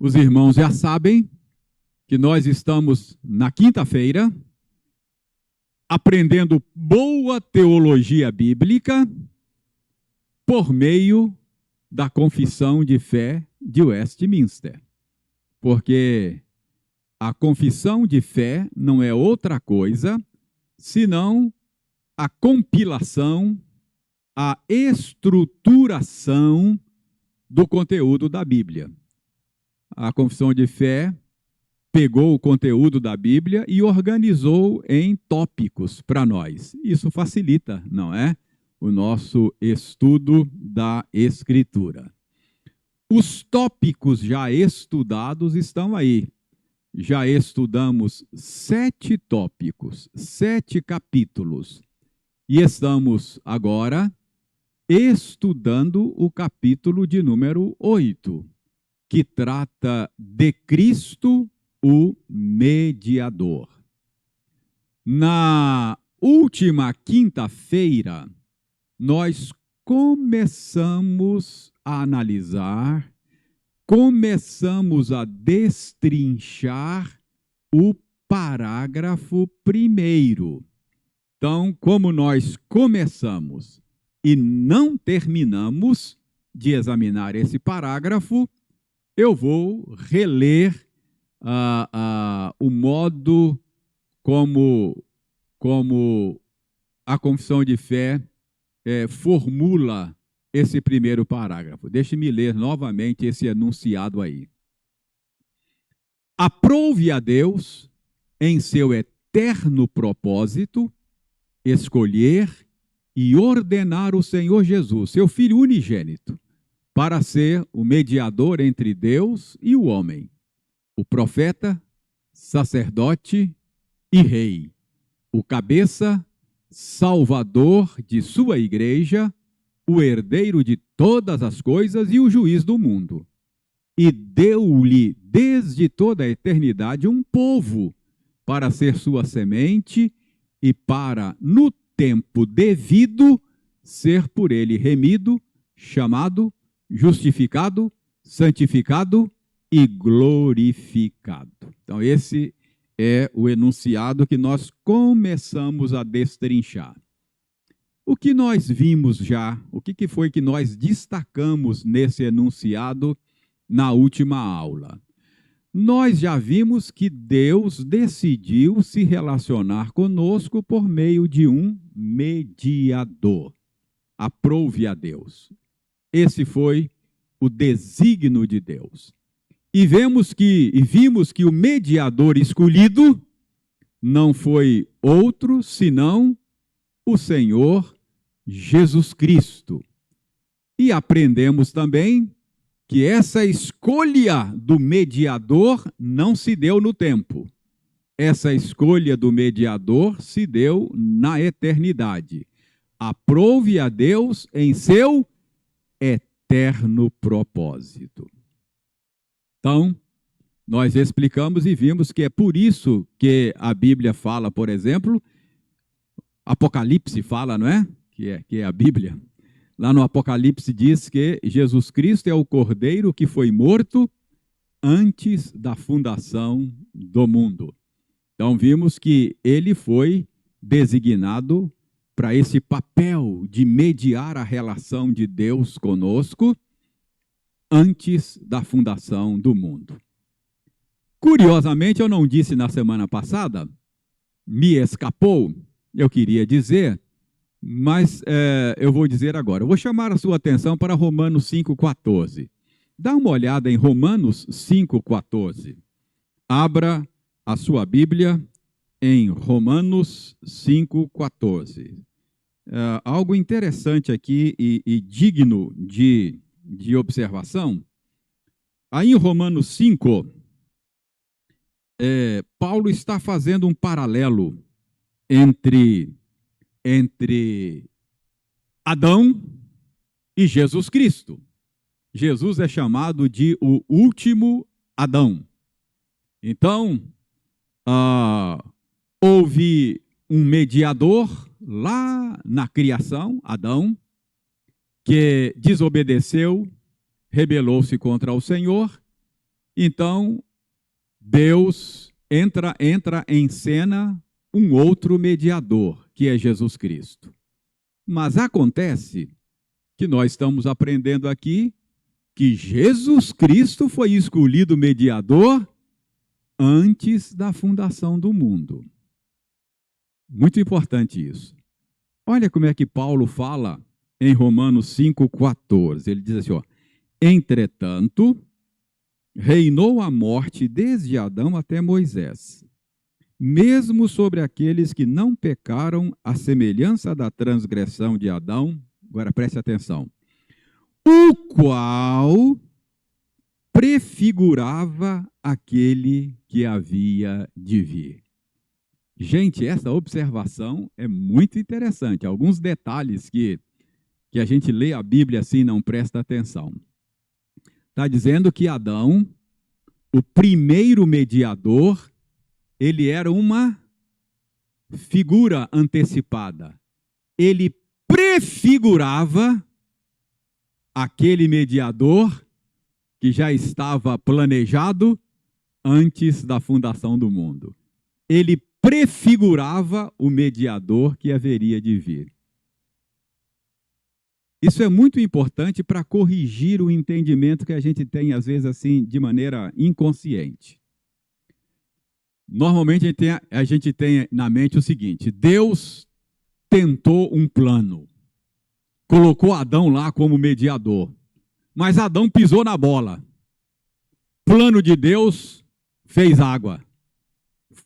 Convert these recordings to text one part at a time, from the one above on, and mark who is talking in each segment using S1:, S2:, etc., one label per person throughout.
S1: Os irmãos já sabem que nós estamos na quinta-feira aprendendo boa teologia bíblica por meio da Confissão de Fé de Westminster. Porque a confissão de fé não é outra coisa senão a compilação, a estruturação do conteúdo da Bíblia. A confissão de fé pegou o conteúdo da Bíblia e organizou em tópicos para nós. Isso facilita, não é? O nosso estudo da Escritura. Os tópicos já estudados estão aí. Já estudamos 7 tópicos, 7 capítulos. E estamos agora estudando o capítulo de número 8, que trata de Cristo, o mediador. Na última quinta-feira, nós começamos a analisar, começamos a destrinchar o parágrafo 1º. Então, como nós começamos e não terminamos de examinar esse parágrafo, eu vou reler o modo como a confissão de fé formula esse primeiro parágrafo. Deixe-me ler novamente esse enunciado aí. Aprove a Deus, em seu eterno propósito, escolher e ordenar o Senhor Jesus, seu Filho unigênito, para ser o mediador entre Deus e o homem, o profeta, sacerdote e rei, o cabeça, salvador de sua igreja, o herdeiro de todas as coisas e o juiz do mundo. E deu-lhe desde toda a eternidade um povo para ser sua semente e para, no tempo devido, ser por ele remido, chamado, justificado, santificado e glorificado. Então, esse é o enunciado que nós começamos a destrinchar. O que nós vimos já, o que foi que nós destacamos nesse enunciado na última aula? Nós já vimos que Deus decidiu se relacionar conosco por meio de um mediador. Aprove a Deus. Esse foi o desígnio de Deus. E vimos que o mediador escolhido não foi outro senão o Senhor Jesus Cristo. E aprendemos também que essa escolha do mediador não se deu no tempo. Essa escolha do mediador se deu na eternidade. Aprove a Deus em seu eterno propósito. Então, nós explicamos e vimos que é por isso que a Bíblia fala, por exemplo, Apocalipse fala, não é? Que é a Bíblia. Lá no Apocalipse diz que Jesus Cristo é o Cordeiro que foi morto antes da fundação do mundo. Então, vimos que ele foi designado para esse papel de mediar a relação de Deus conosco antes da fundação do mundo. Curiosamente, eu não disse na semana passada, me escapou, eu queria dizer, mas eu vou dizer agora. Eu vou chamar a sua atenção para Romanos 5,14. Dá uma olhada em Romanos 5,14. Abra a sua Bíblia em Romanos 5,14. Algo interessante aqui e digno de observação. Aí em Romanos 5, Paulo está fazendo um paralelo entre Adão e Jesus Cristo. Jesus é chamado de o último Adão. Então, houve um mediador lá na criação, Adão, que desobedeceu, rebelou-se contra o Senhor, Então, Deus entra em cena um outro mediador, que é Jesus Cristo. Mas acontece que nós estamos aprendendo aqui que Jesus Cristo foi escolhido mediador antes da fundação do mundo. Muito importante isso. Olha como é que Paulo fala em Romanos 5,14. Ele diz assim, ó, entretanto, reinou a morte desde Adão até Moisés, mesmo sobre aqueles que não pecaram à semelhança da transgressão de Adão. Agora preste atenção. O qual prefigurava aquele que havia de vir. Gente, essa observação é muito interessante. Alguns detalhes que a gente lê a Bíblia assim e não presta atenção. Está dizendo que Adão, o primeiro mediador, ele era uma figura antecipada. Ele prefigurava aquele mediador que já estava planejado antes da fundação do mundo. Ele prefigurava o mediador que haveria de vir. Isso é muito importante para corrigir o entendimento que a gente tem, às vezes, assim, de maneira inconsciente. Normalmente a gente tem na mente o seguinte: Deus tentou um plano, colocou Adão lá como mediador, mas Adão pisou na bola. Plano de Deus fez água,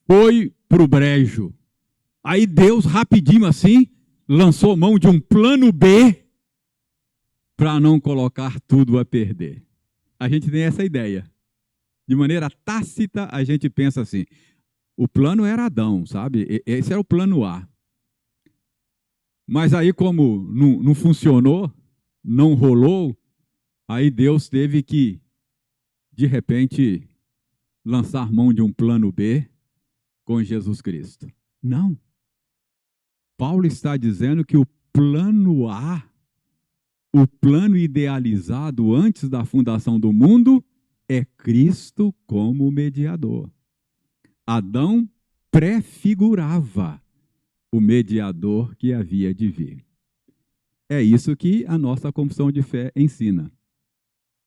S1: foi para o brejo. Aí Deus, rapidinho assim, lançou mão de um plano B para não colocar tudo a perder. A gente tem essa ideia. De maneira tácita, a gente pensa assim, o plano era Adão, sabe? Esse era o plano A. Mas aí, como não funcionou, não rolou, aí Deus teve que, de repente, lançar mão de um plano B com Jesus Cristo. Não. Paulo está dizendo que o plano A, o plano idealizado antes da fundação do mundo, é Cristo como mediador. Adão prefigurava o mediador que havia de vir. É isso que a nossa confissão de fé ensina.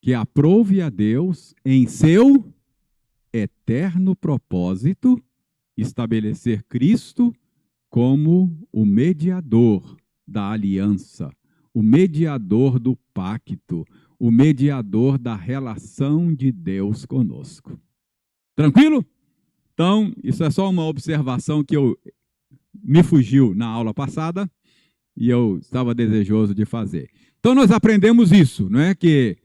S1: Que aprove a Deus, em seu eterno propósito, estabelecer Cristo como o mediador da aliança, o mediador do pacto, o mediador da relação de Deus conosco. Tranquilo? Então, isso é só uma observação que me fugiu na aula passada e eu estava desejoso de fazer. Então, nós aprendemos isso, não é? Que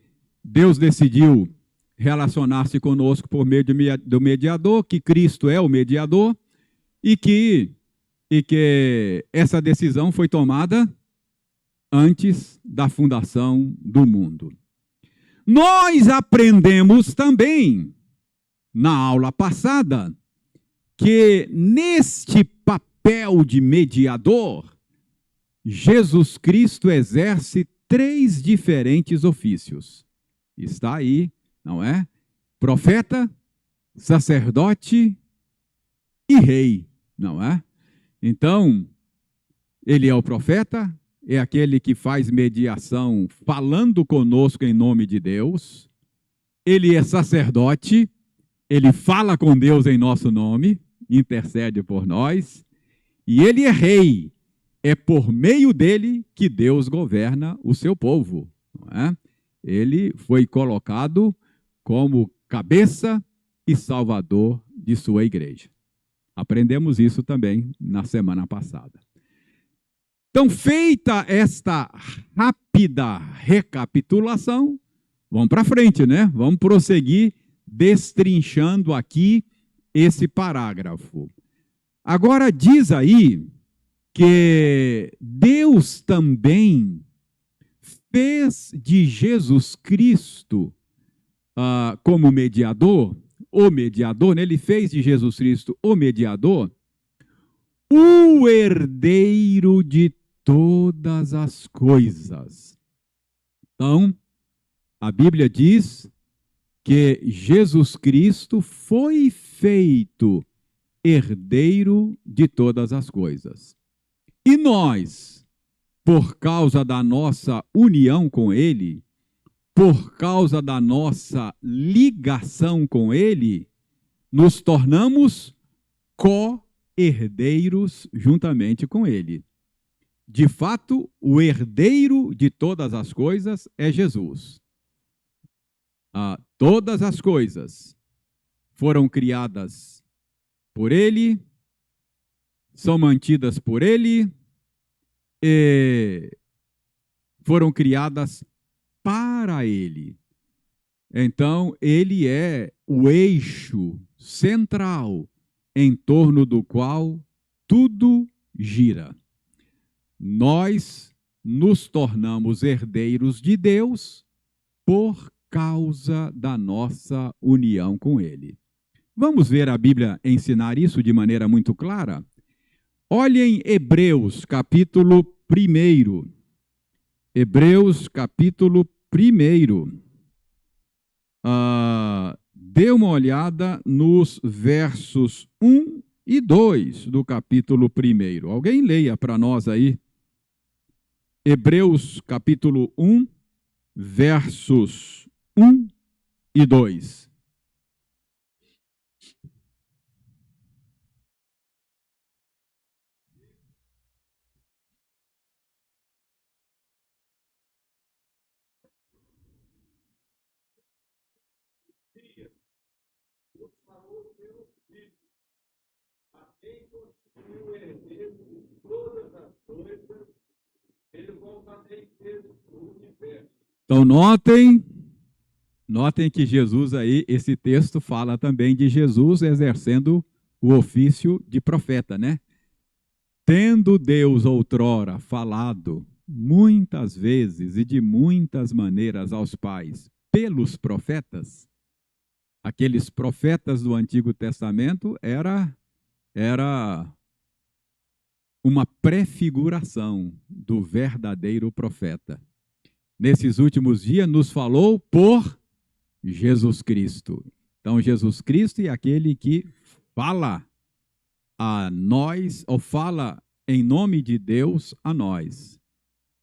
S1: Deus decidiu relacionar-se conosco por meio do mediador, que Cristo é o mediador e que essa decisão foi tomada antes da fundação do mundo. Nós aprendemos também, na aula passada, que neste papel de mediador, Jesus Cristo exerce 3 diferentes ofícios. Está aí, não é? Profeta, sacerdote e rei, não é? Então, ele é o profeta, é aquele que faz mediação falando conosco em nome de Deus. Ele é sacerdote, ele fala com Deus em nosso nome, intercede por nós. E ele é rei, é por meio dele que Deus governa o seu povo, não é? Ele foi colocado como cabeça e salvador de sua igreja. Aprendemos isso também na semana passada. Então, feita esta rápida recapitulação, vamos para frente, né? Vamos prosseguir destrinchando aqui esse parágrafo. Agora diz aí que Deus também fez de Jesus Cristo como mediador, o mediador, né? Ele fez de Jesus Cristo o mediador, o herdeiro de todas as coisas. Então, a Bíblia diz que Jesus Cristo foi feito herdeiro de todas as coisas. E nós, por causa da nossa união com Ele, por causa da nossa ligação com Ele, nos tornamos co-herdeiros juntamente com Ele. De fato, o herdeiro de todas as coisas é Jesus. Todas as coisas foram criadas por Ele, são mantidas por Ele, e foram criadas para Ele. Então, Ele é o eixo central em torno do qual tudo gira. Nós nos tornamos herdeiros de Deus por causa da nossa união com Ele. Vamos ver a Bíblia ensinar isso de maneira muito clara? Olhem Hebreus, capítulo 1. Hebreus, capítulo 1. Dê uma olhada nos versos 1 e 2 do capítulo 1. Alguém leia para nós aí. Hebreus, capítulo 1, versos 1 e 2. Então notem que Jesus aí, esse texto fala também de Jesus exercendo o ofício de profeta, né? Tendo Deus outrora falado muitas vezes e de muitas maneiras aos pais pelos profetas, aqueles profetas do Antigo Testamento era uma prefiguração do verdadeiro profeta. Nesses últimos dias nos falou por Jesus Cristo. Então, Jesus Cristo é aquele que fala a nós, ou fala em nome de Deus a nós.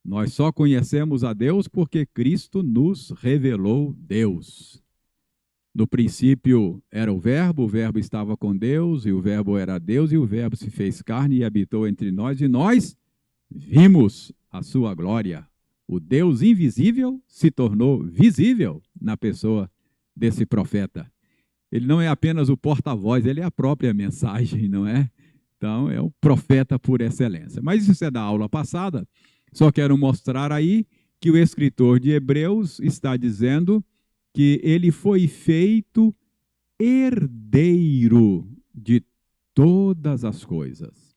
S1: Nós só conhecemos a Deus porque Cristo nos revelou Deus. No princípio era o Verbo estava com Deus, e o Verbo era Deus, e o Verbo se fez carne e habitou entre nós, e nós vimos a sua glória. O Deus invisível se tornou visível na pessoa desse profeta. Ele não é apenas o porta-voz, ele é a própria mensagem, não é? Então, é o profeta por excelência. Mas isso é da aula passada. Só quero mostrar aí que o escritor de Hebreus está dizendo que ele foi feito herdeiro de todas as coisas.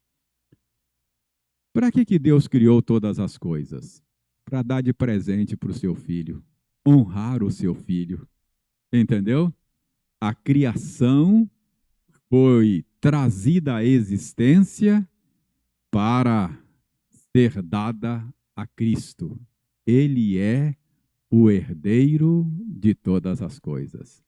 S1: Para que Deus criou todas as coisas? Para dar de presente para o seu filho, honrar o seu filho. Entendeu? A criação foi trazida à existência para ser dada a Cristo. Ele é o herdeiro de todas as coisas.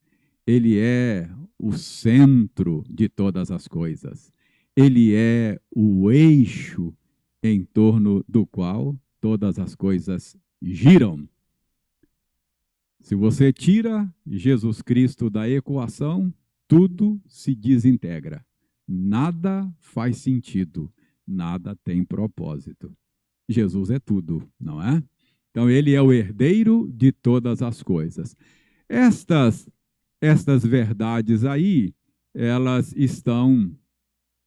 S1: Ele é o centro de todas as coisas. Ele é o eixo em torno do qual todas as coisas giram. Se você tira Jesus Cristo da equação, tudo se desintegra. Nada faz sentido, nada tem propósito. Jesus é tudo, não é? Então, ele é o herdeiro de todas as coisas. Estas verdades aí, elas estão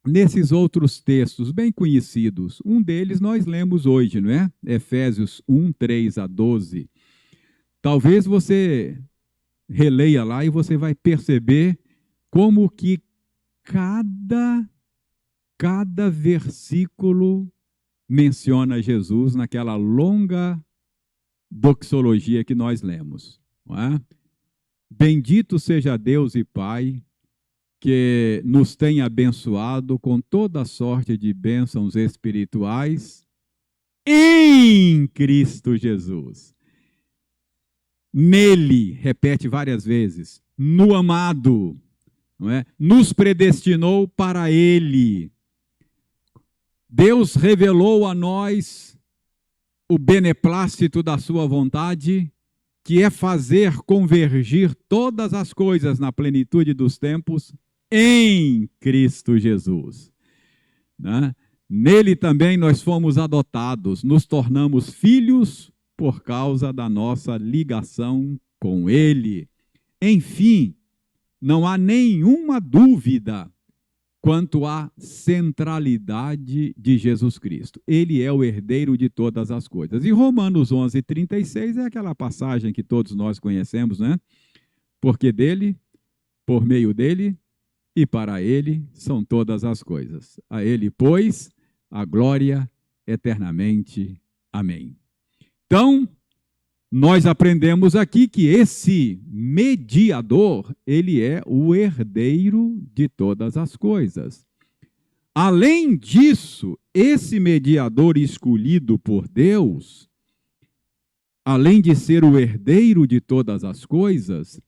S1: nesses outros textos bem conhecidos. Um deles nós lemos hoje, não é? Efésios 1, 3 a 12. Talvez você releia lá e você vai perceber como que cada versículo menciona Jesus naquela longa doxologia que nós lemos. Não é? Bendito seja Deus e Pai, que nos tem abençoado com toda sorte de bênçãos espirituais em Cristo Jesus. nele, repete várias vezes, no amado, não é? Nos predestinou para ele. Deus revelou a nós o beneplácito da sua vontade, que é fazer convergir todas as coisas na plenitude dos tempos em Cristo Jesus. Né? Nele também nós fomos adotados, nos tornamos filhos por causa da nossa ligação com ele. Enfim, não há nenhuma dúvida quanto à centralidade de Jesus Cristo. Ele é o herdeiro de todas as coisas. E Romanos 11:36 é aquela passagem que todos nós conhecemos, né? Porque dele, por meio dele e para ele são todas as coisas. A ele, pois, a glória eternamente. Amém. Então, nós aprendemos aqui que esse mediador, ele é o herdeiro de todas as coisas. Além disso, esse mediador escolhido por Deus, além de ser o herdeiro de todas as coisas,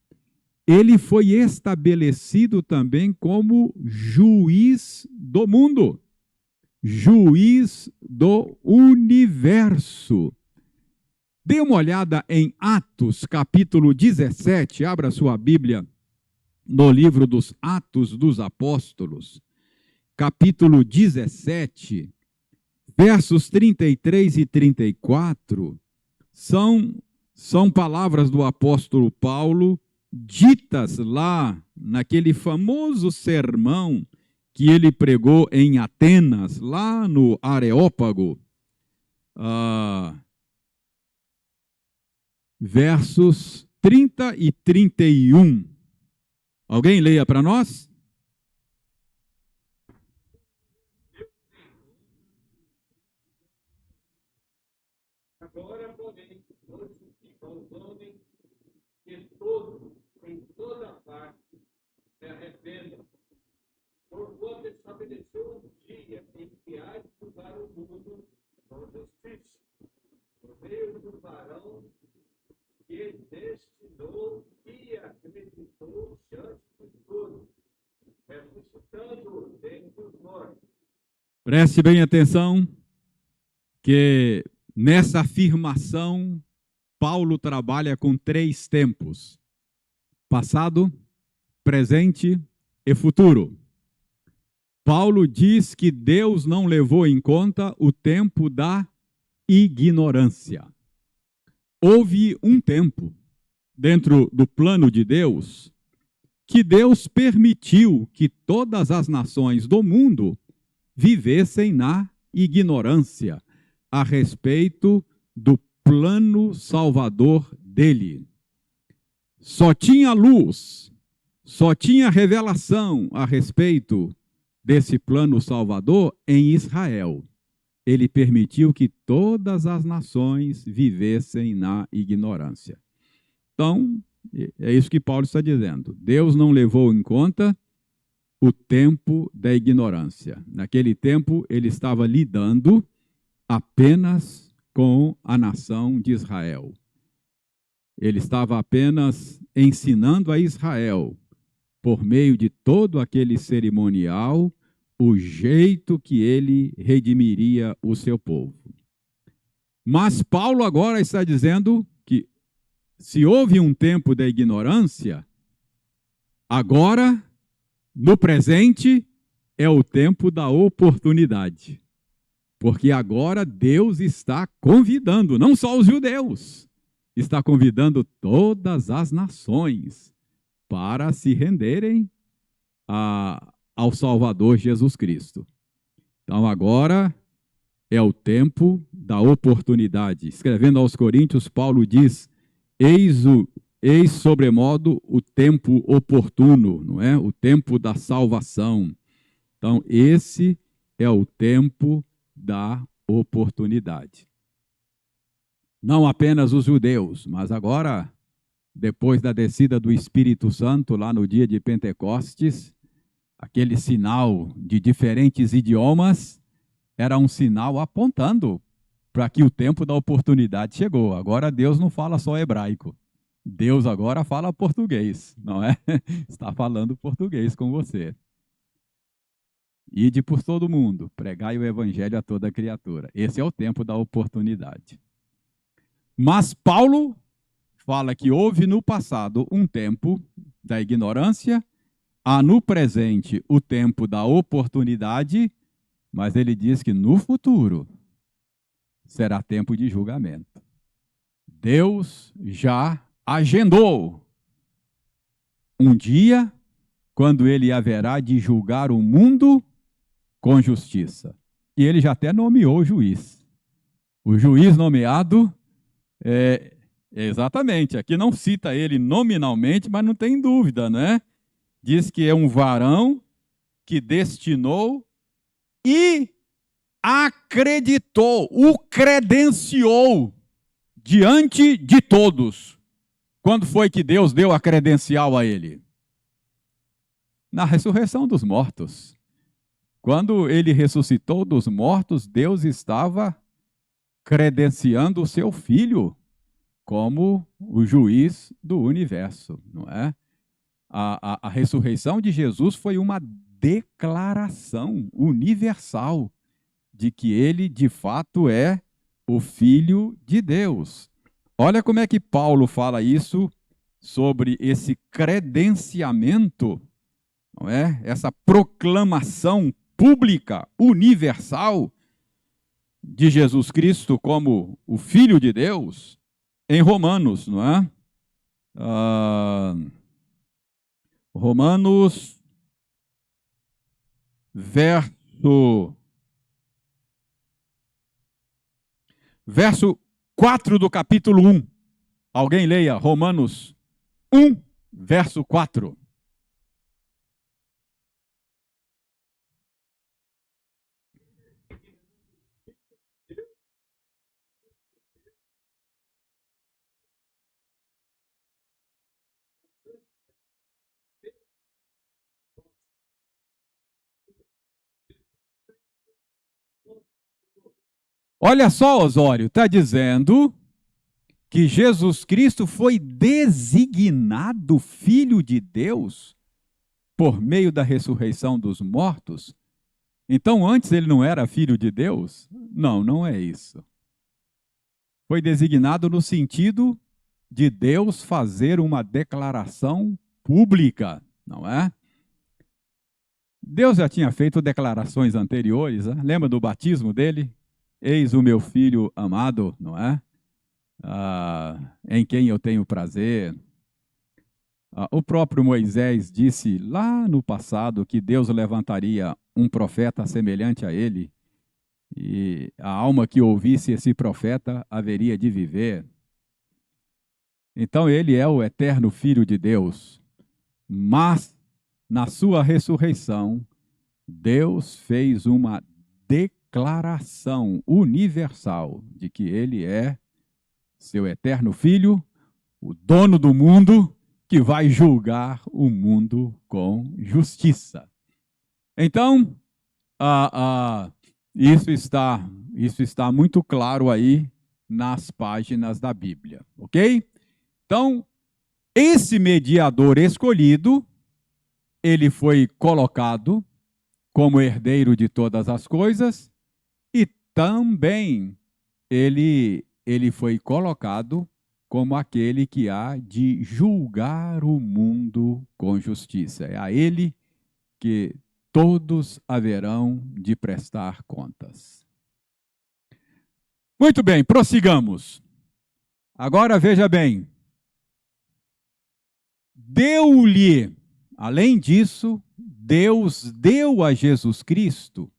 S1: ele foi estabelecido também como juiz do mundo, juiz do universo. Dê uma olhada em Atos, capítulo 17, abra sua Bíblia no livro dos Atos dos Apóstolos, capítulo 17, versos 33 e 34, são palavras do apóstolo Paulo, ditas lá naquele famoso sermão que ele pregou em Atenas, lá no Areópago, versos 30 e 31. Alguém leia para nós?
S2: Agora, porém, notifica aos homens que todos, em toda parte, se arrependam, porquanto estabeleceu um dia em que há de julgar o mundo com justiça, por meio do varão que destinou e acreditou diante de todos, ressuscitando dentre os mortos.
S1: Preste bem atenção que nessa afirmação Paulo trabalha com 3 tempos: passado, presente e futuro. Paulo diz que Deus não levou em conta o tempo da ignorância. Houve um tempo, dentro do plano de Deus, que Deus permitiu que todas as nações do mundo vivessem na ignorância a respeito do plano salvador dele. Só tinha luz, só tinha revelação a respeito desse plano salvador em Israel. Ele permitiu que todas as nações vivessem na ignorância. Então, é isso que Paulo está dizendo. Deus não levou em conta o tempo da ignorância. Naquele tempo, ele estava lidando apenas com a nação de Israel. Ele estava apenas ensinando a Israel, por meio de todo aquele cerimonial, o jeito que ele redimiria o seu povo. Mas Paulo agora está dizendo que se houve um tempo da ignorância, agora, no presente, é o tempo da oportunidade. Porque agora Deus está convidando, não só os judeus, está convidando todas as nações para se renderem ao Salvador Jesus Cristo. Então agora é o tempo da oportunidade. Escrevendo aos Coríntios, Paulo diz: eis sobremodo o tempo oportuno, não é? O tempo da salvação. Então esse é o tempo da oportunidade. Não apenas os judeus, mas agora, depois da descida do Espírito Santo, lá no dia de Pentecostes, aquele sinal de diferentes idiomas era um sinal apontando para que o tempo da oportunidade chegou. Agora Deus não fala só hebraico. Deus agora fala português, não é? Está falando português com você. Ide por todo mundo, pregai o evangelho a toda criatura. Esse é o tempo da oportunidade. Mas Paulo fala que houve no passado um tempo da ignorância, há no presente o tempo da oportunidade, mas ele diz que no futuro será tempo de julgamento. Deus já agendou um dia quando ele haverá de julgar o mundo com justiça. E ele já até nomeou o juiz. O juiz nomeado exatamente, aqui não cita ele nominalmente, mas não tem dúvida, né? Diz que é um varão que destinou e acreditou, o credenciou diante de todos. Quando foi que Deus deu a credencial a ele? Na ressurreição dos mortos. Quando ele ressuscitou dos mortos, Deus estava credenciando o seu filho como o juiz do universo, não é? A ressurreição de Jesus foi uma declaração universal de que ele, de fato, é o Filho de Deus. Olha como é que Paulo fala isso sobre esse credenciamento, não é? Essa proclamação pública, universal, de Jesus Cristo como o Filho de Deus, em Romanos, não é? Romanos, verso 4 do capítulo 1. Alguém leia Romanos 1, verso 4. Olha só, Osório, está dizendo que Jesus Cristo foi designado Filho de Deus por meio da ressurreição dos mortos. Então, antes ele não era filho de Deus? Não, não é isso. Foi designado no sentido de Deus fazer uma declaração pública, não é? Deus já tinha feito declarações anteriores, né? Lembra do batismo dele? Eis o meu filho amado, não é? Em quem eu tenho prazer. O próprio Moisés disse lá no passado que Deus levantaria um profeta semelhante a ele, e a alma que ouvisse esse profeta haveria de viver. Então ele é o eterno Filho de Deus, mas na sua ressurreição, Deus fez uma declaração universal de que ele é seu eterno Filho, o dono do mundo, que vai julgar o mundo com justiça. Então, isso está muito claro aí nas páginas da Bíblia, ok? Então, esse mediador escolhido, ele foi colocado como herdeiro de todas as coisas e também ele foi colocado como aquele que há de julgar o mundo com justiça. É a ele que todos haverão de prestar contas. Muito bem, prossigamos. Agora veja bem. Deu-lhe, além disso, Deus deu a Jesus Cristo,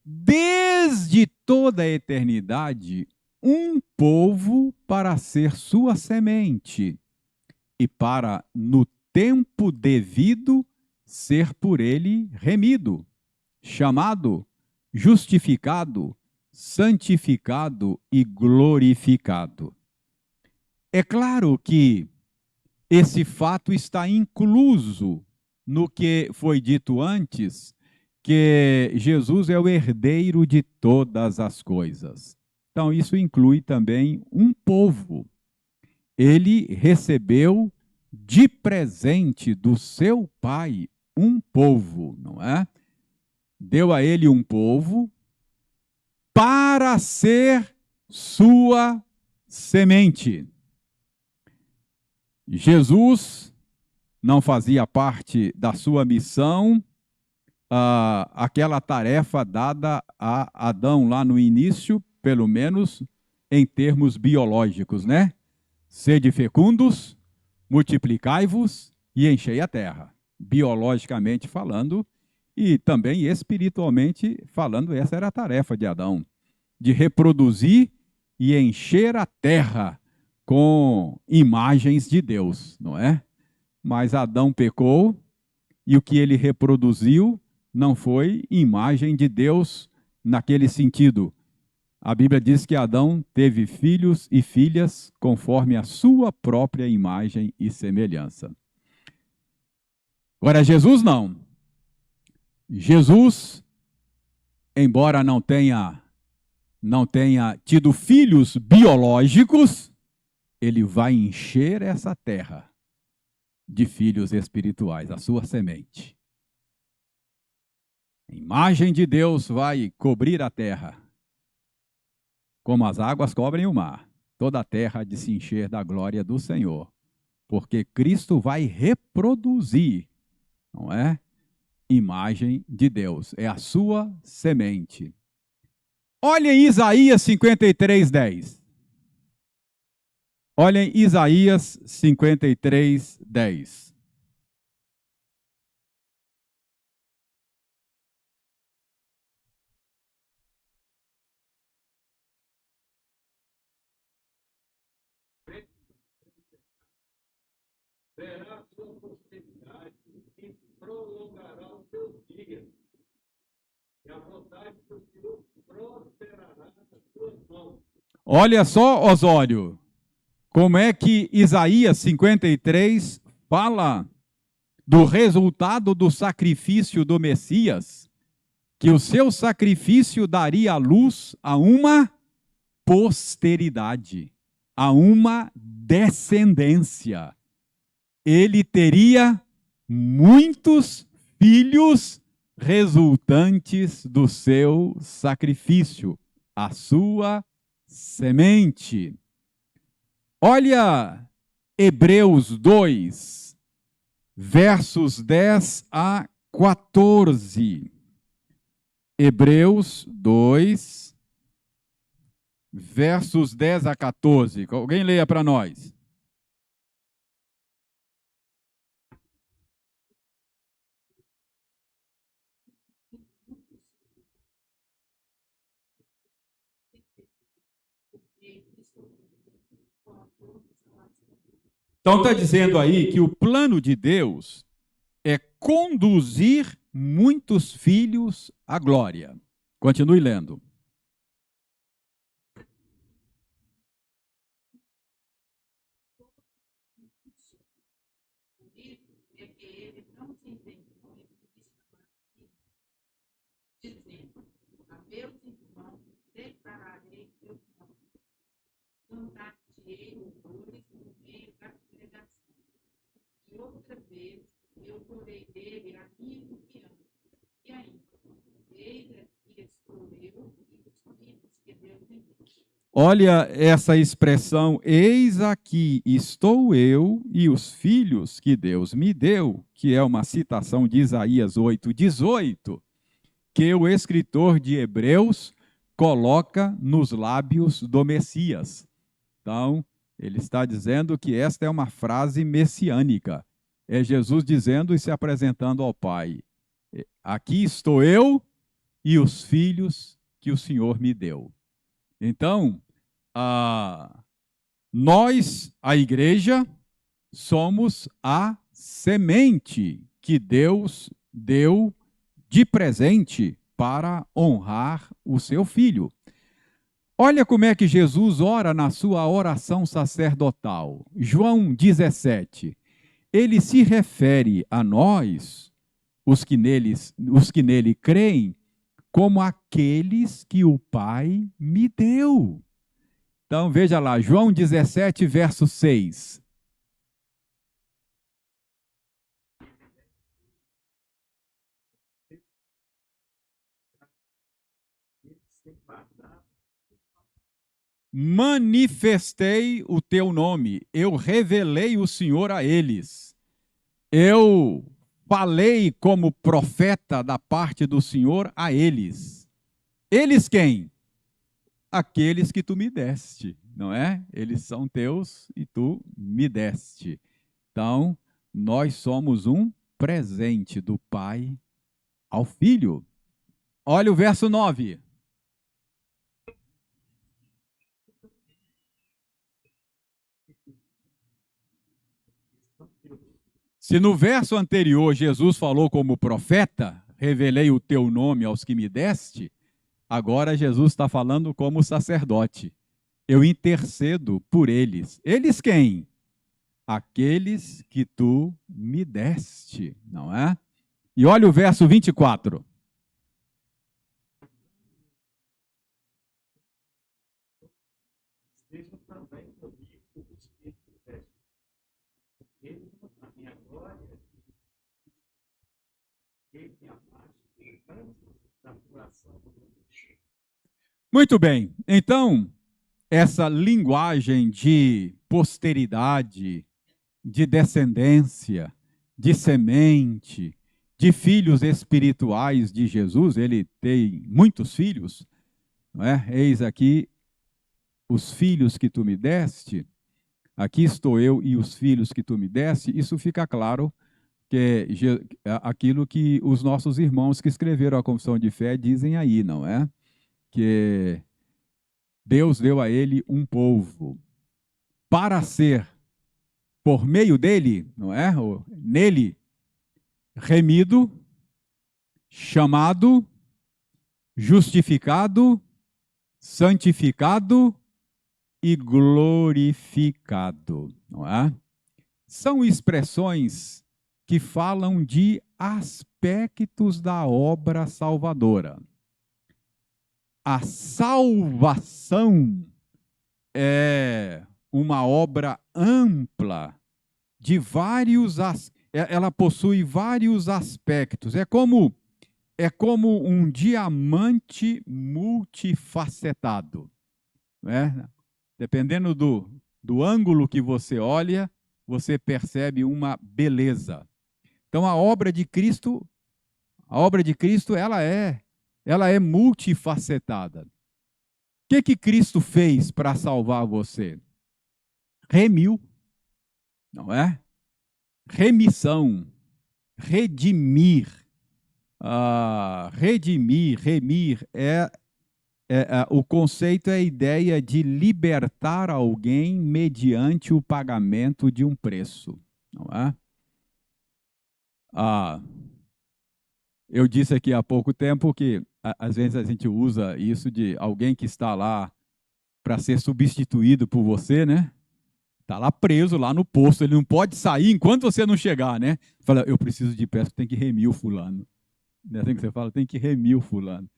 S1: desde toda a eternidade, um povo para ser sua semente e para, no tempo devido, ser por ele remido, chamado, justificado, santificado e glorificado. É claro que esse fato está incluso no que foi dito antes, que Jesus é o herdeiro de todas as coisas. Então, isso inclui também um povo. ele recebeu de presente do seu pai um povo, não é? Deu a ele um povo para ser sua semente. Jesus não fazia parte da sua missão, aquela tarefa dada a Adão lá no início, pelo menos em termos biológicos, né? Sede fecundos, multiplicai-vos e enchei a terra. Biologicamente falando e também espiritualmente falando, essa era a tarefa de Adão, de reproduzir e encher a terra com imagens de Deus, não é? Mas Adão pecou e o que ele reproduziu não foi imagem de Deus naquele sentido. A Bíblia diz que Adão teve filhos e filhas conforme a sua própria imagem e semelhança. Agora, Jesus não. Jesus, embora não tenha tido filhos biológicos, ele vai encher essa terra de filhos espirituais, a sua semente. A imagem de Deus vai cobrir a terra, como as águas cobrem o mar. Toda a terra há de se encher da glória do Senhor, porque Cristo vai reproduzir, não é? Imagem de Deus, é a sua semente. Olha em Isaías 53:10. Olha em Isaías 53:10.
S2: Verá sua posteridade e prolongará os seus dias. E a vontade do Senhor prosperará nas suas mãos.
S1: Olha só, Osório, como é que Isaías 53 fala do resultado do sacrifício do Messias, que o seu sacrifício daria luz a uma posteridade, a uma descendência. Ele teria muitos filhos resultantes do seu sacrifício, a sua semente. Olha Hebreus 2, versos 10 a 14. Hebreus 2, versos 10 a 14. Alguém leia para nós. Então está dizendo aí que o plano de Deus é conduzir muitos filhos à glória. Continue lendo.
S3: Dizendo: a meus irmãos declararei teus nomes, cantar-te-ei louvores no meio da congregação. E outra vez eu porei dele a minha confiança. E ainda, eis aqui estou eu e os filhos que Deus me deu.
S1: Olha essa expressão, eis aqui estou eu e os filhos que Deus me deu, que é uma citação de Isaías 8:18, que o escritor de Hebreus coloca nos lábios do Messias. Então, ele está dizendo que esta é uma frase messiânica. É Jesus dizendo e se apresentando ao Pai. Aqui estou eu e os filhos que o Senhor me deu. Então, nós, a igreja, somos a semente que Deus deu de presente para honrar o seu filho. Olha como é que Jesus ora na sua oração sacerdotal. João 17. Ele se refere a nós, os que nele creem, como aqueles que o Pai me deu. Então, veja lá, João 17, verso 6. Manifestei o teu nome, eu revelei o Senhor a eles. Eu falei como profeta da parte do Senhor a eles. Eles quem? Aqueles que tu me deste, não é? Eles são teus e tu me deste. Então, nós somos um presente do Pai ao Filho. Olha o verso 9. Se no verso anterior Jesus falou como profeta, revelei o teu nome aos que me deste, agora Jesus está falando como sacerdote. Eu intercedo por eles. Eles quem? Aqueles que tu me deste, não é? E olha o verso 24.
S2: Estejam também comigo os que te vestem. Ele, a minha glória, ele me amaste antes da fundação do mundo.
S1: Muito bem. Então, essa linguagem de posteridade, de descendência, de semente, de filhos espirituais de Jesus, ele tem muitos filhos, não é? Eis aqui os filhos que tu me deste, aqui estou eu e os filhos que tu me deste. Isso fica claro que é aquilo que os nossos irmãos que escreveram a confissão de fé dizem aí, não é? Que Deus deu a ele um povo para ser, por meio dele, não é? Ou nele, remido, chamado, justificado, santificado e glorificado, não é? São expressões que falam de aspectos da obra salvadora. A salvação é uma obra ampla de ela possui vários aspectos. É como um diamante multifacetado, né? Dependendo do ângulo que você olha, você percebe uma beleza. Então a obra de Cristo ela é multifacetada. O que Cristo fez para salvar você? Remiu, não é? Remissão, redimir. Remir o conceito é a ideia de libertar alguém mediante o pagamento de um preço, não é? Eu disse aqui há pouco tempo que às vezes a gente usa isso de alguém que está lá para ser substituído por você, né? Está lá preso lá no posto, ele não pode sair enquanto você não chegar, né? Fala, eu preciso de peça, tem que remir o fulano. Não é assim que você fala? Tem que remir o fulano.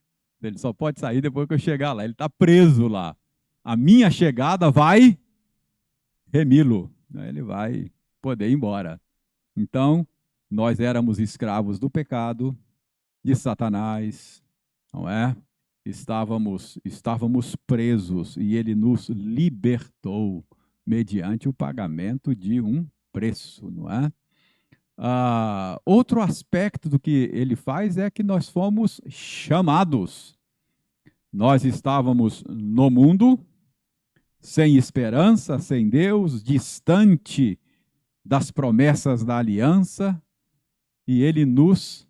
S1: Ele só pode sair depois que eu chegar lá. Ele está preso lá. A minha chegada vai remi-lo. Ele vai poder ir embora. Então, nós éramos escravos do pecado, de Satanás, não é? Estávamos presos e ele nos libertou mediante o pagamento de um preço, não é? Outro aspecto do que ele faz é que nós fomos chamados. Nós estávamos no mundo, sem esperança, sem Deus, distante das promessas da aliança, e ele nos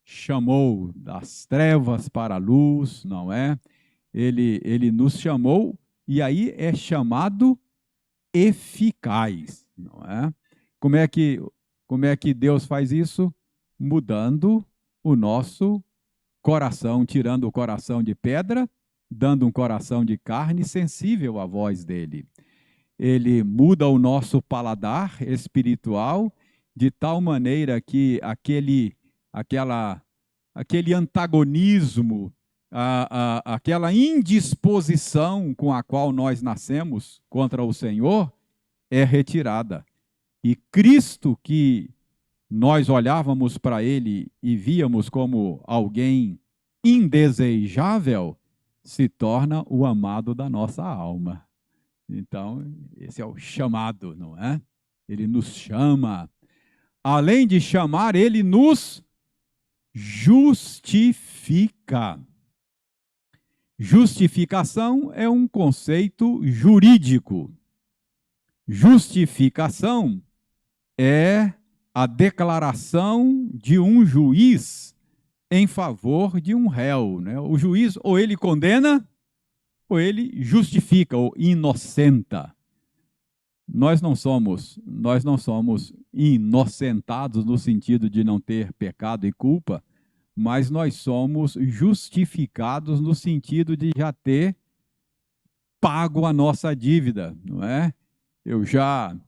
S1: chamou das trevas para a luz, não é? Ele nos chamou, e aí é chamado eficaz, não é? Como é que Deus faz isso? Mudando o nosso coração, tirando o coração de pedra, dando um coração de carne sensível à voz dele. Ele muda o nosso paladar espiritual de tal maneira que aquele antagonismo aquela indisposição com a qual nós nascemos contra o Senhor é retirada. E Cristo, que nós olhávamos para ele e víamos como alguém indesejável, se torna o amado da nossa alma. Então, esse é o chamado, não é? Ele nos chama. Além de chamar, ele nos justifica. Justificação é um conceito jurídico. Justificação é a declaração de um juiz em favor de um réu, né? O juiz ou ele condena ou ele justifica ou inocenta. Nós não somos inocentados no sentido de não ter pecado e culpa, mas nós somos justificados no sentido de já ter pago a nossa dívida, não é? Eu já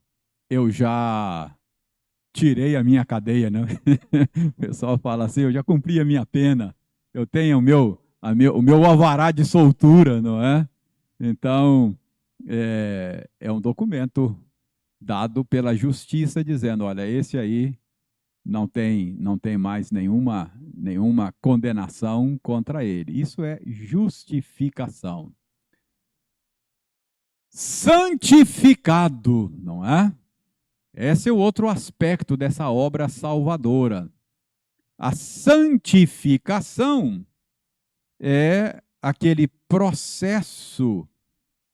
S1: tirei a minha cadeia, né? O pessoal fala assim, eu já cumpri a minha pena, eu tenho o meu alvará de soltura, não é? Então, é um documento dado pela justiça dizendo, olha, esse aí não tem mais nenhuma condenação contra ele. Isso é justificação. Santificado, não é? Esse é o outro aspecto dessa obra salvadora. A santificação é aquele processo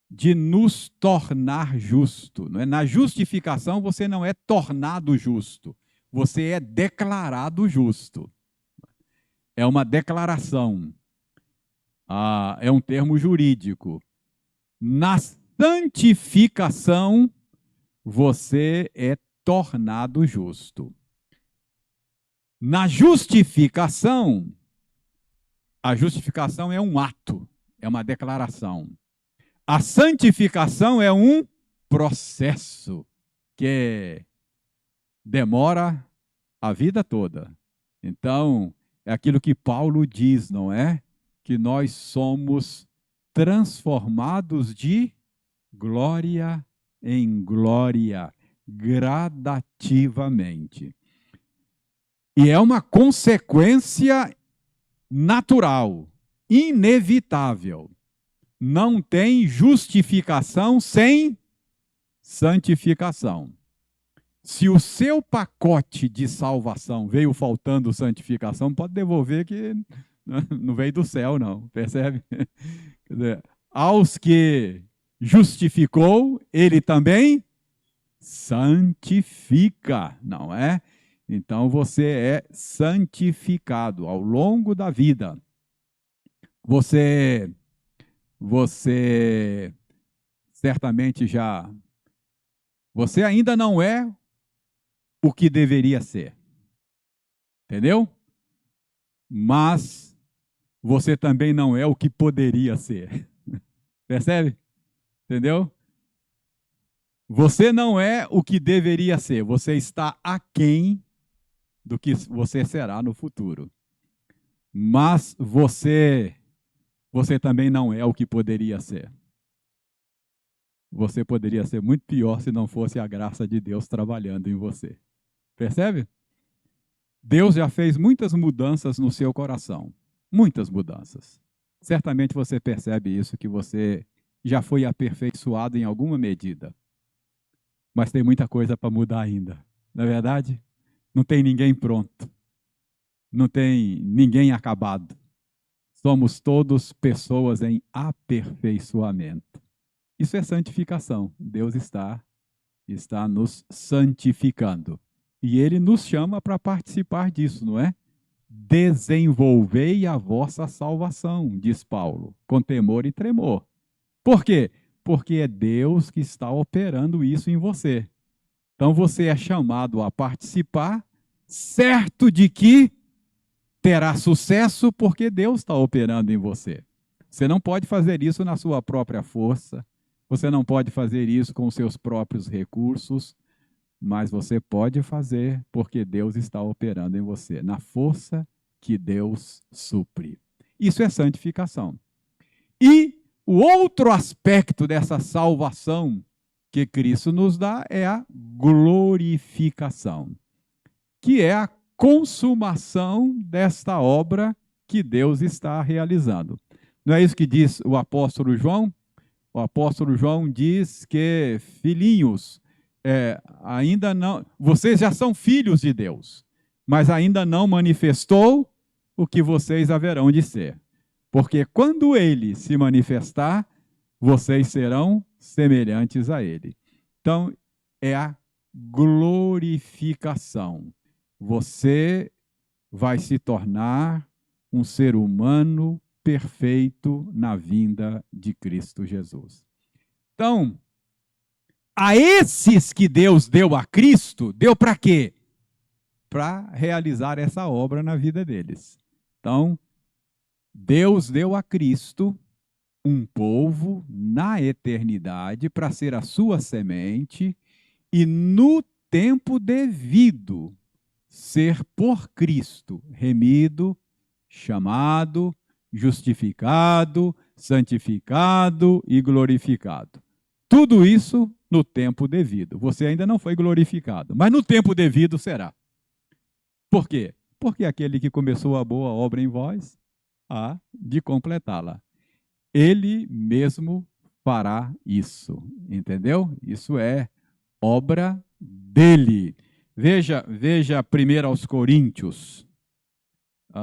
S1: de nos tornar justo. Não é? Na justificação, você não é tornado justo, você é declarado justo. É uma declaração. É um termo jurídico. Na santificação, você é tornado justo. Na justificação, a justificação é um ato, é uma declaração. A santificação é um processo que demora a vida toda. Então, é aquilo que Paulo diz, não é? Que nós somos transformados de glória em glória, gradativamente. E é uma consequência natural, inevitável. Não tem justificação sem santificação. Se o seu pacote de salvação veio faltando santificação, pode devolver que não veio do céu, não. Percebe? Quer dizer, aos que justificou, ele também santifica, não é? Então você é santificado ao longo da vida. Você certamente você ainda não é o que deveria ser. Entendeu? Mas você também não é o que poderia ser. Percebe? Entendeu? Você não é o que deveria ser, você está aquém do que você será no futuro. Mas você também não é o que poderia ser. Você poderia ser muito pior se não fosse a graça de Deus trabalhando em você. Percebe? Deus já fez muitas mudanças no seu coração. Muitas mudanças. Certamente você percebe isso, que você já foi aperfeiçoado em alguma medida. Mas tem muita coisa para mudar ainda. Não é verdade? Não tem ninguém pronto. Não tem ninguém acabado. Somos todos pessoas em aperfeiçoamento. Isso é santificação. Deus está nos santificando. E Ele nos chama para participar disso, não é? Desenvolvei a vossa salvação, diz Paulo, com temor e tremor. Por quê? Porque é Deus que está operando isso em você. Então você é chamado a participar, certo de que terá sucesso, porque Deus está operando em você. Você não pode fazer isso na sua própria força, você não pode fazer isso com os seus próprios recursos, mas você pode fazer porque Deus está operando em você, na força que Deus supre. Isso é santificação. E o outro aspecto dessa salvação que Cristo nos dá é a glorificação, que é a consumação desta obra que Deus está realizando. Não é isso que diz o apóstolo João? O apóstolo João diz que, filhinhos, ainda não, vocês já são filhos de Deus, mas ainda não manifestou o que vocês haverão de ser. Porque quando ele se manifestar, vocês serão semelhantes a ele. Então, é a glorificação. Você vai se tornar um ser humano perfeito na vinda de Cristo Jesus. Então, a esses que Deus deu a Cristo, deu para quê? Para realizar essa obra na vida deles. Então, Deus deu a Cristo um povo na eternidade para ser a sua semente e no tempo devido ser por Cristo remido, chamado, justificado, santificado e glorificado. Tudo isso no tempo devido. Você ainda não foi glorificado, mas no tempo devido será. Por quê? Porque aquele que começou a boa obra em vós há de completá-la. Ele mesmo fará isso, entendeu? Isso é obra dele. Veja 1 aos Coríntios. 1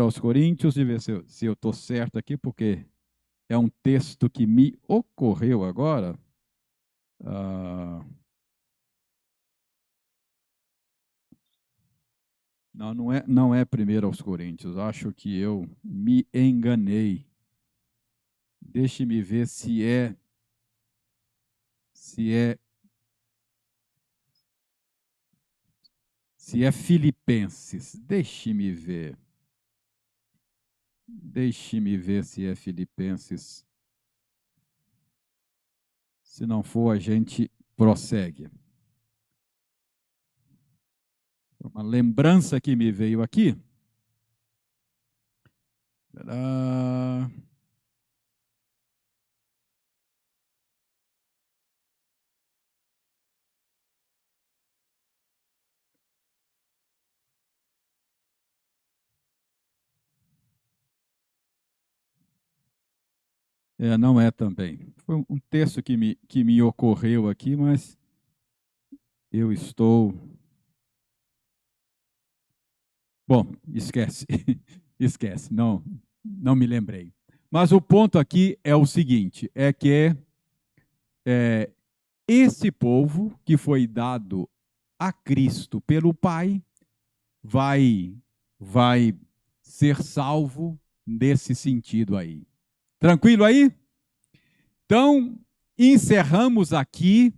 S1: aos Coríntios, deixa eu ver se eu estou certo aqui, porque é um texto que me ocorreu agora. Não é 1 aos Coríntios, acho que eu me enganei. Deixe-me ver se é Filipenses. Deixe-me ver se é Filipenses. Se não for, a gente prossegue. Uma lembrança que me veio aqui. Não é também. Foi um texto que me ocorreu aqui, mas eu estou... Bom, esquece. Esquece, não me lembrei. Mas o ponto aqui é o seguinte, é que esse povo que foi dado a Cristo pelo Pai vai ser salvo nesse sentido aí. Tranquilo aí? Então, encerramos aqui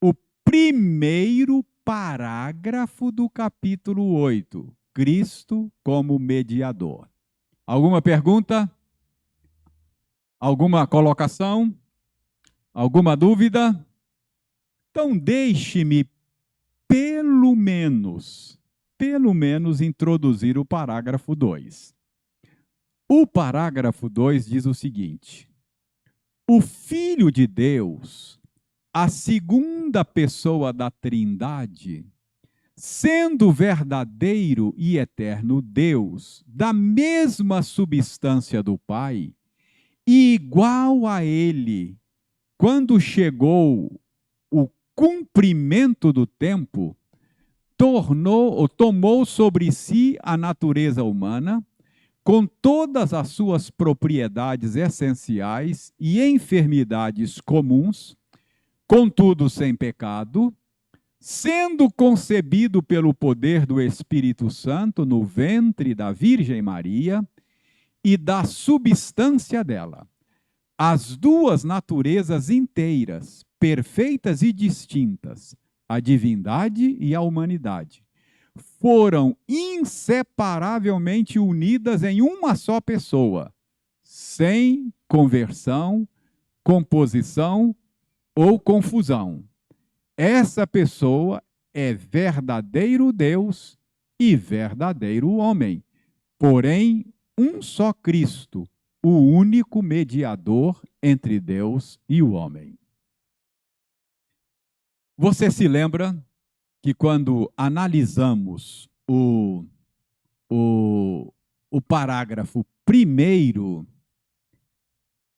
S1: o primeiro parágrafo do capítulo 8. Cristo como mediador. Alguma pergunta? Alguma colocação? Alguma dúvida? Então, deixe-me, pelo menos, introduzir o parágrafo 2. O parágrafo 2 diz o seguinte: o Filho de Deus, a segunda pessoa da Trindade, sendo verdadeiro e eterno Deus, da mesma substância do Pai, e igual a Ele, quando chegou o cumprimento do tempo, tomou sobre si a natureza humana, com todas as suas propriedades essenciais e enfermidades comuns, contudo sem pecado, sendo concebido pelo poder do Espírito Santo no ventre da Virgem Maria e da substância dela. As duas naturezas inteiras, perfeitas e distintas, a divindade e a humanidade, foram inseparavelmente unidas em uma só pessoa, sem conversão, composição ou confusão. Essa pessoa é verdadeiro Deus e verdadeiro homem, porém, um só Cristo, o único mediador entre Deus e o homem. Você se lembra que quando analisamos o parágrafo primeiro,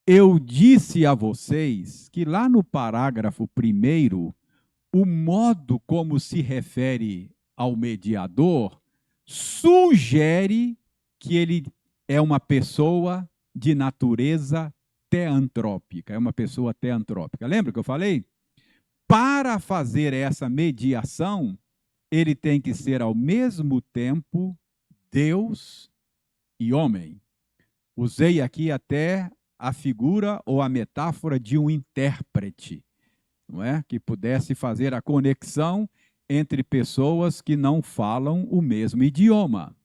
S1: eu disse a vocês que lá no parágrafo primeiro, o modo como se refere ao mediador sugere que ele é uma pessoa de natureza teantrópica, é uma pessoa teantrópica. Lembra que eu falei? Para fazer essa mediação, ele tem que ser ao mesmo tempo Deus e homem. Usei aqui até a figura ou a metáfora de um intérprete, não é? Que pudesse fazer a conexão entre pessoas que não falam o mesmo idioma.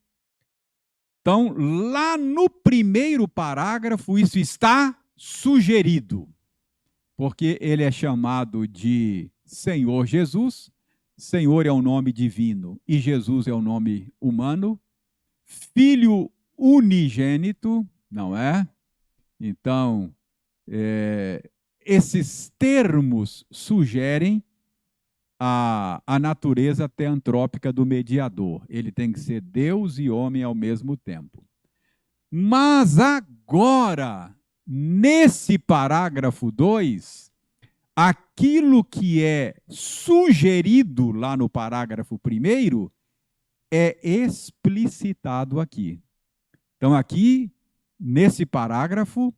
S1: Então, lá no primeiro parágrafo, isso está sugerido, porque ele é chamado de Senhor Jesus. Senhor é um nome divino e Jesus é um nome humano. Filho unigênito, não é? Então, esses termos sugerem a natureza teantrópica do mediador. Ele tem que ser Deus e homem ao mesmo tempo. Mas agora, nesse parágrafo 2, aquilo que é sugerido lá no parágrafo 1 é explicitado aqui. Então, aqui, nesse parágrafo,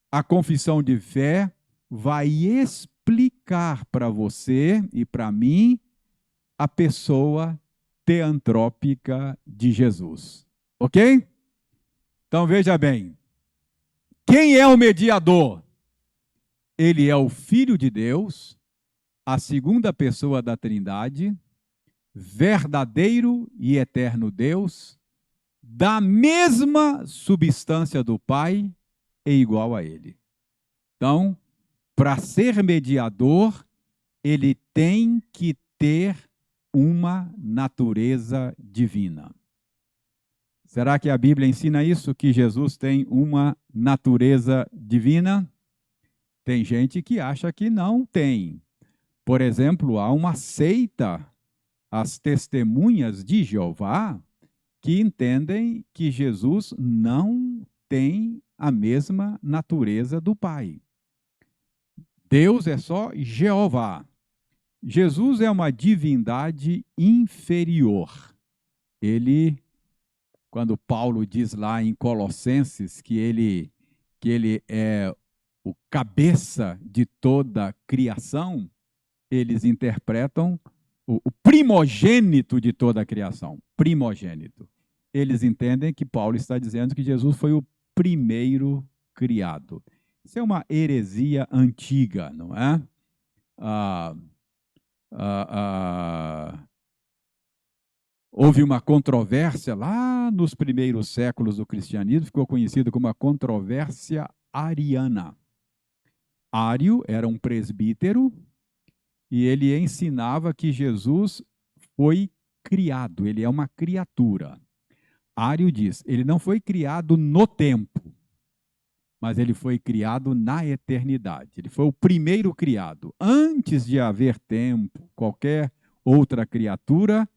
S1: a confissão de fé vai explicar para você e para mim a pessoa teantrópica de Jesus. Ok? Então, veja bem. Quem é o mediador? Ele é o Filho de Deus, a segunda pessoa da Trindade, verdadeiro e eterno Deus, da mesma substância do Pai e igual a Ele. Então, para ser mediador, ele tem que ter uma natureza divina. Será que a Bíblia ensina isso, que Jesus tem uma natureza divina? Tem gente que acha que não tem. Por exemplo, há uma seita, as Testemunhas de Jeová, que entendem que Jesus não tem a mesma natureza do Pai. Deus é só Jeová. Jesus é uma divindade inferior. Ele, quando Paulo diz lá em Colossenses que ele é o cabeça de toda a criação, eles interpretam o primogênito de toda a criação. Primogênito. Eles entendem que Paulo está dizendo que Jesus foi o primeiro criado. Isso é uma heresia antiga, não é? Houve uma controvérsia lá nos primeiros séculos do cristianismo, ficou conhecida como a controvérsia ariana. Ário era um presbítero e ele ensinava que Jesus foi criado, ele é uma criatura. Ário diz, ele não foi criado no tempo, mas ele foi criado na eternidade. Ele foi o primeiro criado. Antes de haver tempo, qualquer outra criatura,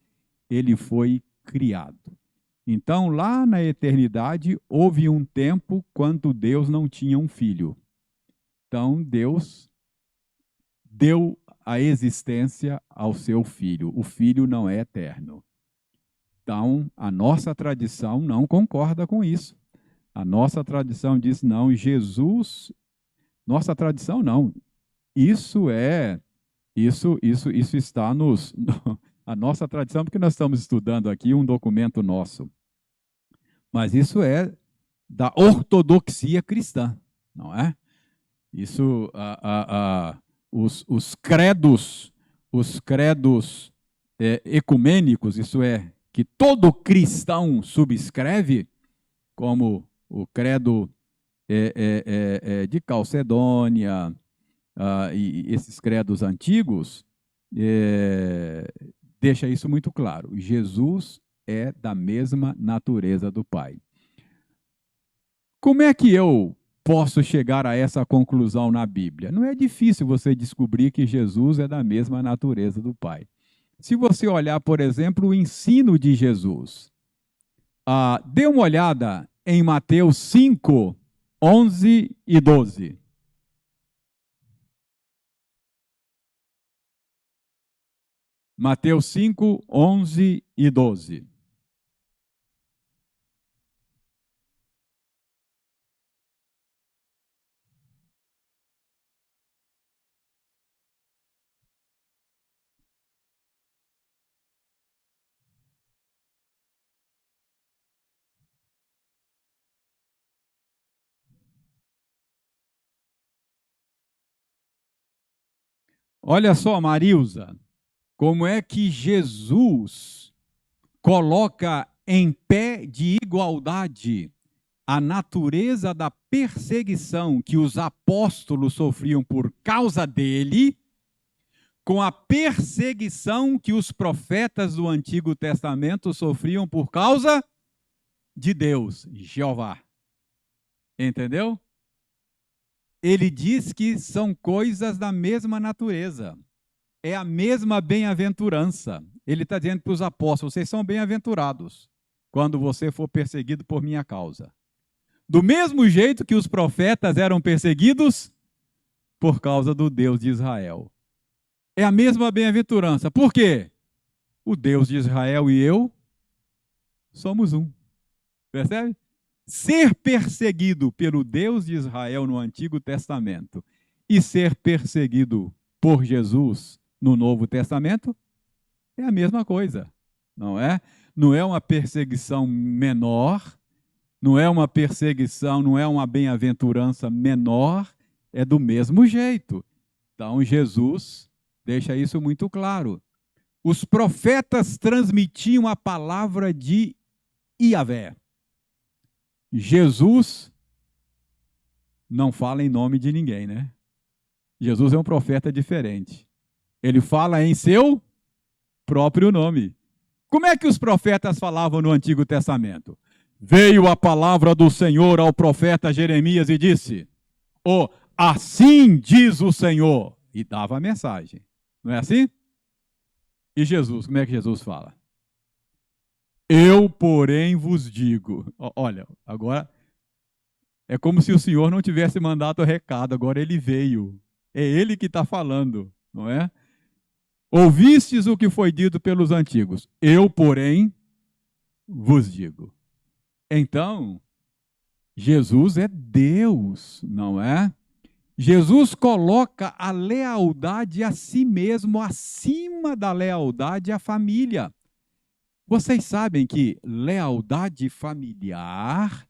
S1: ele foi criado. Então, lá na eternidade, houve um tempo quando Deus não tinha um filho. Então, Deus deu a existência ao seu filho. O filho não é eterno. Então, a nossa tradição não concorda com isso. A nossa tradição diz, não, Jesus... Nossa tradição, não. Isso está a nossa tradição, porque nós estamos estudando aqui um documento nosso. Mas isso é da ortodoxia cristã, não é? Isso, os credos ecumênicos, isso é, que todo cristão subscreve, como o credo de Calcedônia, e esses credos antigos, deixa isso muito claro. Jesus é da mesma natureza do Pai. Como é que eu posso chegar a essa conclusão na Bíblia? Não é difícil você descobrir que Jesus é da mesma natureza do Pai. Se você olhar, por exemplo, o ensino de Jesus, dê uma olhada em Mateus 5, 11 e 12. Mateus 5, 11 e 12. Olha só, Marilza, como é que Jesus coloca em pé de igualdade a natureza da perseguição que os apóstolos sofriam por causa dele, com a perseguição que os profetas do Antigo Testamento sofriam por causa de Deus, Jeová. Entendeu? Ele diz que são coisas da mesma natureza. É a mesma bem-aventurança. Ele está dizendo para os apóstolos, vocês são bem-aventurados quando você for perseguido por minha causa. Do mesmo jeito que os profetas eram perseguidos por causa do Deus de Israel. É a mesma bem-aventurança. Por quê? O Deus de Israel e eu somos um. Percebe? Ser perseguido pelo Deus de Israel no Antigo Testamento e ser perseguido por Jesus no Novo Testamento é a mesma coisa, não é? Não é uma perseguição menor, não é uma perseguição, não é uma bem-aventurança menor, é do mesmo jeito. Então, Jesus deixa isso muito claro. Os profetas transmitiam a palavra de Iavé. Jesus não fala em nome de ninguém, né? Jesus é um profeta diferente. Ele fala em seu próprio nome. Como é que os profetas falavam no Antigo Testamento? Veio a palavra do Senhor ao profeta Jeremias e disse: assim diz o Senhor. E dava a mensagem. Não é assim? E Jesus, como é que Jesus fala? Eu, porém, vos digo. Olha, agora é como se o Senhor não tivesse mandado o recado, agora ele veio. É ele que está falando, não é? Ouvistes o que foi dito pelos antigos. Eu, porém, vos digo. Então, Jesus é Deus, não é? Jesus coloca a lealdade a si mesmo acima da lealdade à família. Vocês sabem que lealdade familiar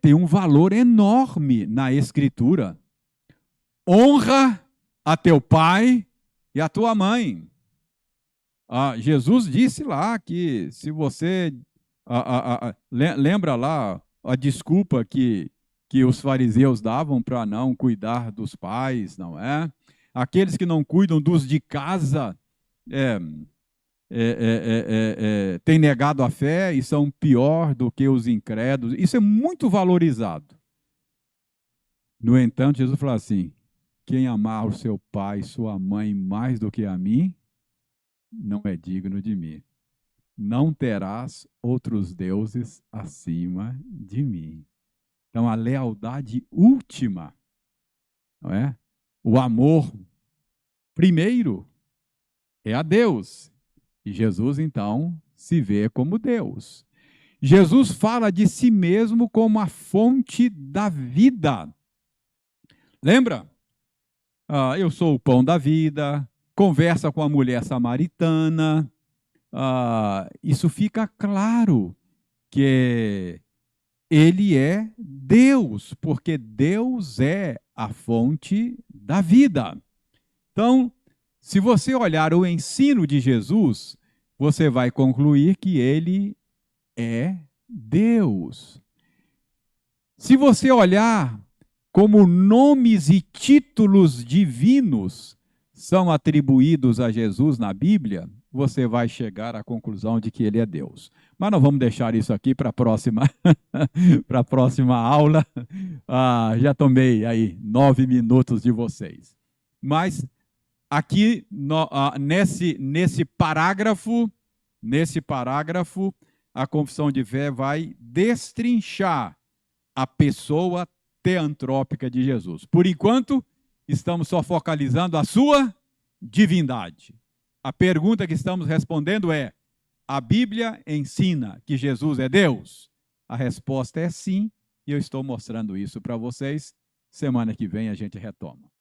S1: tem um valor enorme na Escritura. Honra a teu pai e a tua mãe. Jesus disse lá que se você... lembra lá a desculpa que os fariseus davam para não cuidar dos pais, não é? Aqueles que não cuidam dos de casa têm negado a fé e são pior do que os incrédulos. Isso é muito valorizado. No entanto, Jesus falou assim: quem amar o seu pai e sua mãe mais do que a mim, não é digno de mim. Não terás outros deuses acima de mim. Então, a lealdade última, não é? O amor primeiro é a Deus. E Jesus, então, se vê como Deus. Jesus fala de si mesmo como a fonte da vida. Lembra? Eu sou o pão da vida. Conversa com a mulher samaritana. Isso fica claro que ele é Deus, porque Deus é a fonte da vida. Então, se você olhar o ensino de Jesus, você vai concluir que ele é Deus. Se você olhar como nomes e títulos divinos são atribuídos a Jesus na Bíblia, você vai chegar à conclusão de que ele é Deus. Mas nós vamos deixar isso aqui para a próxima, para a próxima aula. Já tomei aí 9 minutos de vocês. Mas aqui, nesse parágrafo, a confissão de fé vai destrinchar a pessoa teantrópica de Jesus. Por enquanto, estamos só focalizando a sua divindade. A pergunta que estamos respondendo é: a Bíblia ensina que Jesus é Deus? A resposta é sim, e eu estou mostrando isso para vocês. Semana que vem a gente retoma.